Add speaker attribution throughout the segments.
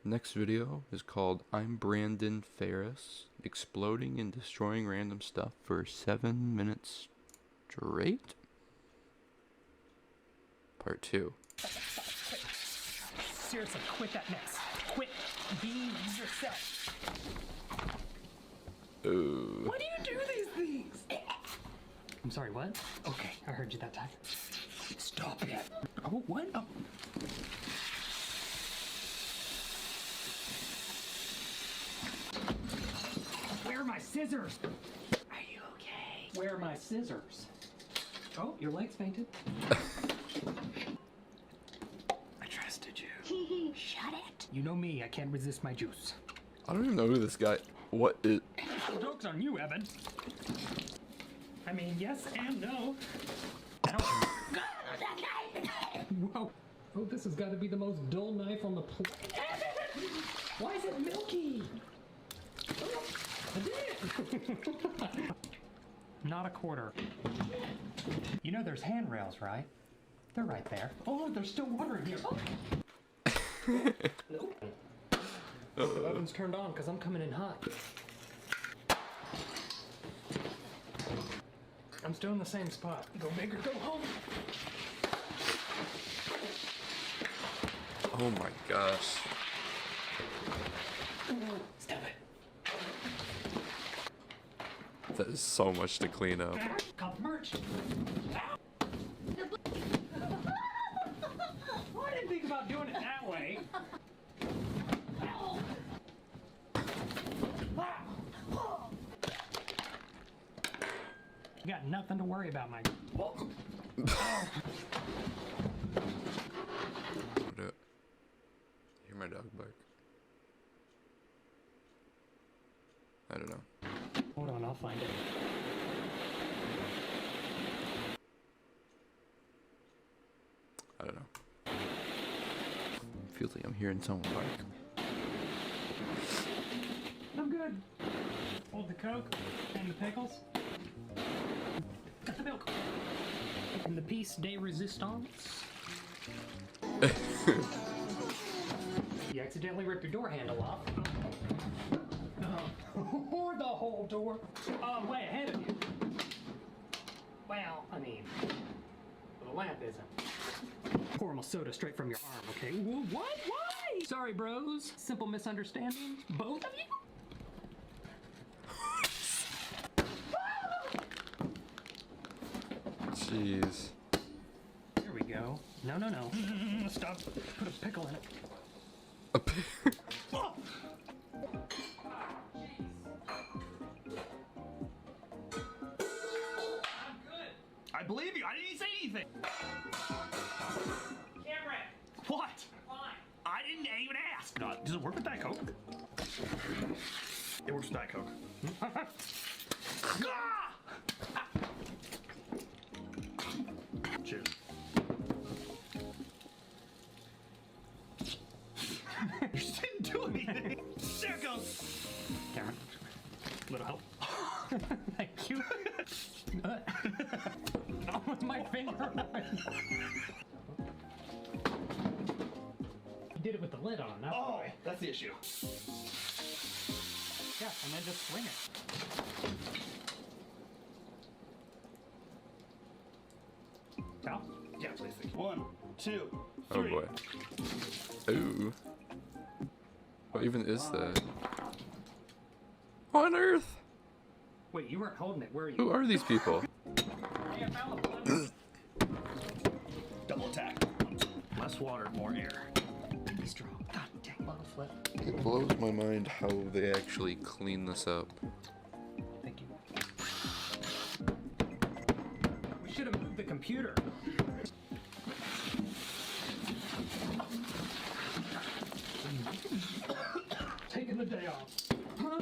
Speaker 1: Next video is called ImBrandonFarris, exploding and destroying random stuff for 7 minutes straight. Part 2.
Speaker 2: Seriously, quit that mess. Quit being yourself.
Speaker 1: Ooh.
Speaker 2: Why do you do these things? I'm sorry, what? Okay, I heard you that time. Stop it. Oh, what? Oh. Where are my scissors? Are you okay? Where are my scissors? Oh, your leg's fainted. I trusted you.
Speaker 3: Shut it.
Speaker 2: You know me, I can't resist my juice.
Speaker 1: I don't even know who this guy. What is?
Speaker 2: The joke's on you, Evan. I mean, yes and no. I don't. Whoa. Oh, this has got to be the most dull knife on the planet. Why is it milky? Oh, I did it. Not a quarter. You know there's handrails, right? They're right there. Oh, there's still water in here. Oh. Nope. The oven's turned on because I'm coming in hot. I'm still in the same spot. Go big or go home.
Speaker 1: Oh my gosh.
Speaker 2: Stop it.
Speaker 1: That is so much to clean up.
Speaker 2: Cop merch. Well, I didn't think about doing it that way. You got nothing to worry about, Mike.
Speaker 1: Hear my dog bark. I don't know.
Speaker 2: Hold on, I'll find it.
Speaker 1: I don't know. Feels like I'm hearing someone bark.
Speaker 2: I'm good. Hold the Coke and the pickles. Got the milk. And the piece de resistance. You accidentally ripped your door handle off. Or the whole door. Way ahead of you. Well, I mean, the lamp isn't. Pour my soda straight from your arm, okay? What? Why? Sorry, bros. Simple misunderstanding. Both of you?
Speaker 1: Jeez.
Speaker 2: There we go. No. Stop. Put a pickle in it.
Speaker 1: A pig.
Speaker 2: Oh! I believe you. I didn't say anything. Cameron. What? Fine. I didn't even ask. No, does it work with Diet Coke? It works with Diet Coke. Cheers. You just didn't do anything. There it goes. Cameron, little help. Thank you. Not with my finger. You did it with the lid on. That's why.
Speaker 4: That's the issue.
Speaker 2: Yeah, and then just swing it. Cal?
Speaker 4: Yeah, please. 1, 2, 3.
Speaker 1: Oh boy. Ooh. What even is that? What on earth?
Speaker 2: Wait, you weren't holding it, were you?
Speaker 1: Who are these people?
Speaker 2: Hey, I found the blender.
Speaker 4: Double attack. Less water, more air.
Speaker 2: Be strong. God dang, bottle flip.
Speaker 1: It blows my mind how they actually clean this up.
Speaker 2: Thank you. We should have moved the computer. Taking the day off. Huh?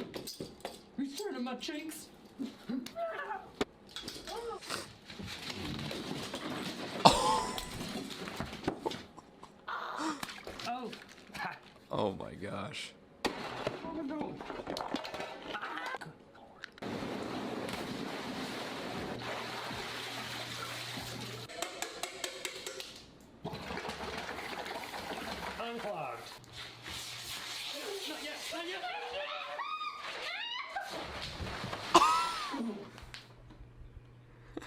Speaker 2: You staring at my cheeks? Oh.
Speaker 1: Oh my gosh.
Speaker 2: Oh no. Good Lord. Unclogged. Oh,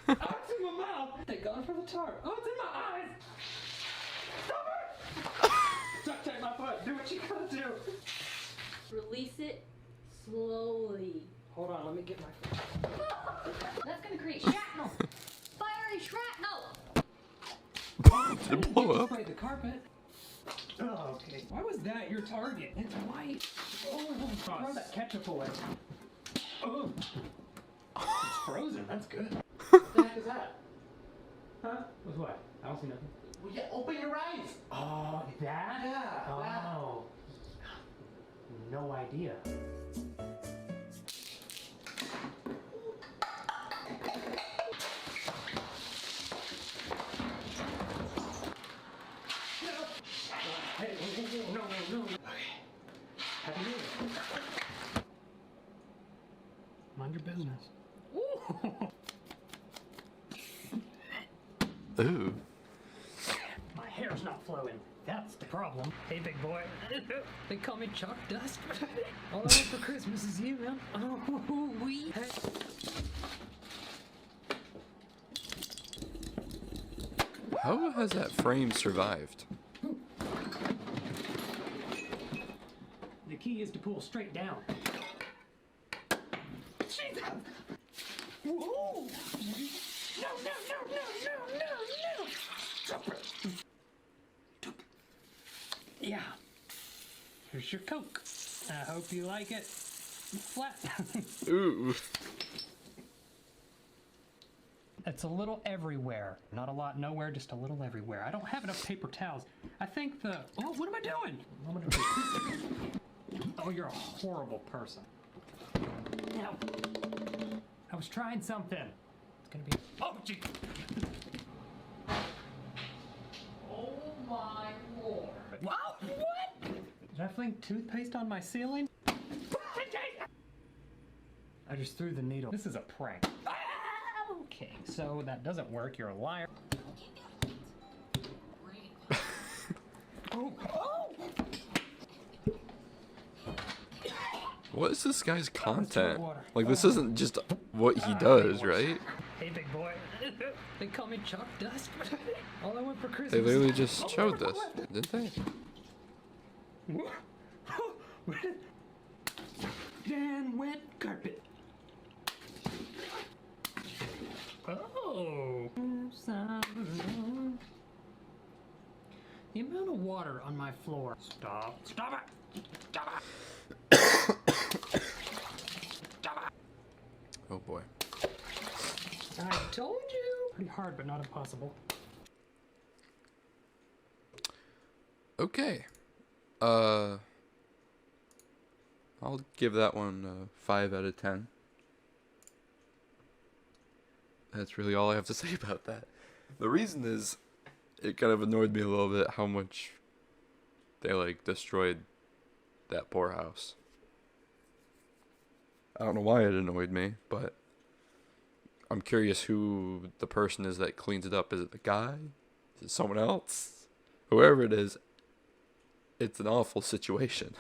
Speaker 2: it's in my mouth. Thank God for the tar. Oh, it's in my eyes. Stop it! Duct tape my foot. Do what you gotta do.
Speaker 3: Release it slowly.
Speaker 2: Hold on, let me get my foot.
Speaker 3: That's gonna create shrapnel. Fiery shrapnel.
Speaker 1: Did it blow up?
Speaker 2: Spray the carpet. Oh, okay. Why was that your target? It's white. Oh, throw that ketchup away. Oh, it's frozen. That's good. What the heck is that? Huh? With what? I don't see nothing.
Speaker 4: Well, yeah, open your eyes.
Speaker 2: Oh, that?
Speaker 4: Yeah,
Speaker 2: Oh. No idea. Hey, no. Okay. Happy New Year. Mind your business.
Speaker 1: Ooh.
Speaker 2: My hair's not flowing. That's the problem. Hey, big boy. They call me Chalk Dust. All I want for Christmas is you, man. Oh, we.
Speaker 1: How has that frame survived?
Speaker 2: The key is to pull straight down. Whoa! No! Yeah. Here's your Coke. I hope you like it flat.
Speaker 1: Ooh.
Speaker 2: It's a little everywhere. Not a lot nowhere, just a little everywhere. I don't have enough paper towels. I think the... Oh, what am I doing? Oh, you're a horrible person. No. I was trying something. It's gonna be... Oh, gee.
Speaker 3: Oh my lord.
Speaker 2: Wow, what? Did I fling toothpaste on my ceiling? I just threw the needle. This is a prank. Okay, so that doesn't work. You're a liar. Oh!
Speaker 1: What is this guy's content? Like, this isn't just what he does, right?
Speaker 2: Hey, big boy. They call me Chalk Dust. All I want for Christmas.
Speaker 1: They literally just showed this, didn't they?
Speaker 2: Dan wet carpet. Oh. The amount of water on my floor. Stop it. Stop it.
Speaker 1: Oh boy.
Speaker 2: I told you. Pretty hard, but not impossible.
Speaker 1: Okay. I'll give that one a 5 out of 10. That's really all I have to say about that. The reason is, it kind of annoyed me a little bit how much they, like, destroyed that poor house. I don't know why it annoyed me, but I'm curious who the person is that cleans it up. Is it the guy? Is it someone else? Whoever it is, it's an awful situation.